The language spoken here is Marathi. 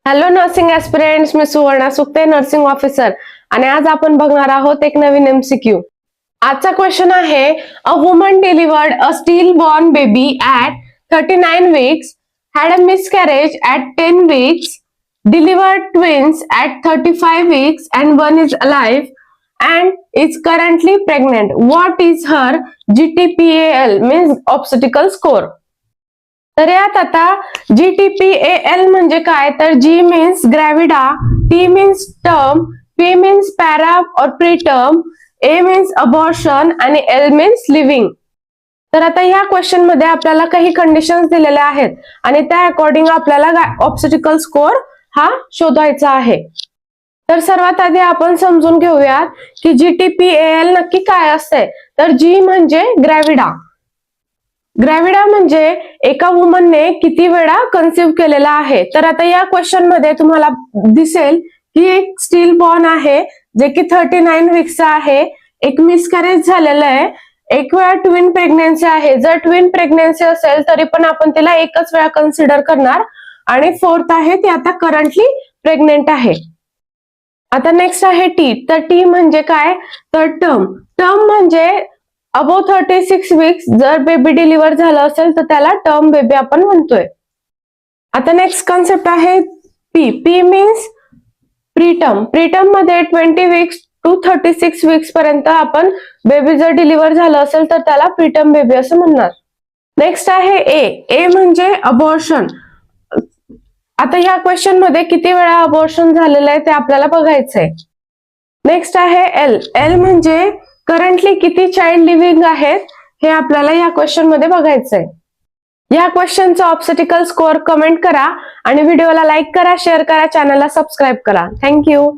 हॅलो नर्सिंग ऍस्पिरंट्स, मी सुवर्णा सुक्ते, नर्सिंग ऑफिसर. आणि आज आपण बघणार आहोत एक नवीन MCQ. आजचा क्वेश्चन आहे, a woman delivered a steel born baby at 39 weeks, had a miscarriage at 10 weeks, delivered twins at 35 weeks, and one is alive and is currently pregnant. What is her GTPAL, means obstetrical score? तर यात आता GTPAL म्हणजे काय, तर G means gravida, T means term, P means para और प्रीटर्म, A मीन्स अबॉर्शन आणि L मीन्स लिव्हिंग. तर आता ह्या क्वेश्चन मध्ये आपल्याला काही कंडिशन्स दिलेल्या आहेत आणि त्या अकॉर्डिंग आपल्याला ऑब्स्टेट्रिकल स्कोर हा शोधायचा आहे. तर सर्वात आधी आपण समजून घेऊयात की GTPAL नक्की काय असते. तर G म्हणजे ग्रॅव्हिडा. ग्रॅव्हिडा म्हणजे एका वुमनने किती वेळा कन्सिव्ह केलेला आहे. तर आता या क्वेश्चन मध्ये तुम्हाला दिसेल की एक स्टील बॉर्न आहे जे की 39 वीकचा आहे, एक मिसकॅरेज झालेलं आहे, एक वेळा ट्विन प्रेग्नेन्सी आहे. जर ट्विन प्रेग्नेन्सी असेल तरी पण आपण तिला एकच वेळा कन्सिडर करणार, आणि फोर्थ आहे ती आता करंटली प्रेग्नेंट आहे. आता नेक्स्ट आहे टी. तर टी म्हणजे काय, तर टर्म. टर्म म्हणजे अबो 36 वीक्स जर बेबी डिलिव्हर झालं असेल तर त्याला टर्म बेबी आपण म्हणतोय. आता नेक्स्ट कॉन्सेप्ट आहे P. P means preterm. Preterm मध्ये 20 वीक्स टू 36 वीक्स पर्यंत आपण बेबी जर डिलिव्हर झालं असेल तर त्याला प्रीटर्म बेबी असं म्हणणार. नेक्स्ट आहे ए. ए म्हणजे अबॉर्शन. आता ह्या क्वेश्चन मध्ये किती वेळा अबॉर्शन झालेलं आहे ते आपल्याला बघायचंय. नेक्स्ट आहे एल. एल म्हणजे करंटली किती चाइल्ड लिव्हिंग आहेत हे आपल्याला या क्वेश्चन मध्ये बघायचंय. या क्वेश्चनचा ऑब्स्टेट्रिकल स्कोअर कमेंट करा आणि व्हिडिओला लाईक करा, शेअर करा, चॅनलला सबस्क्राईब करा. थँक्यू.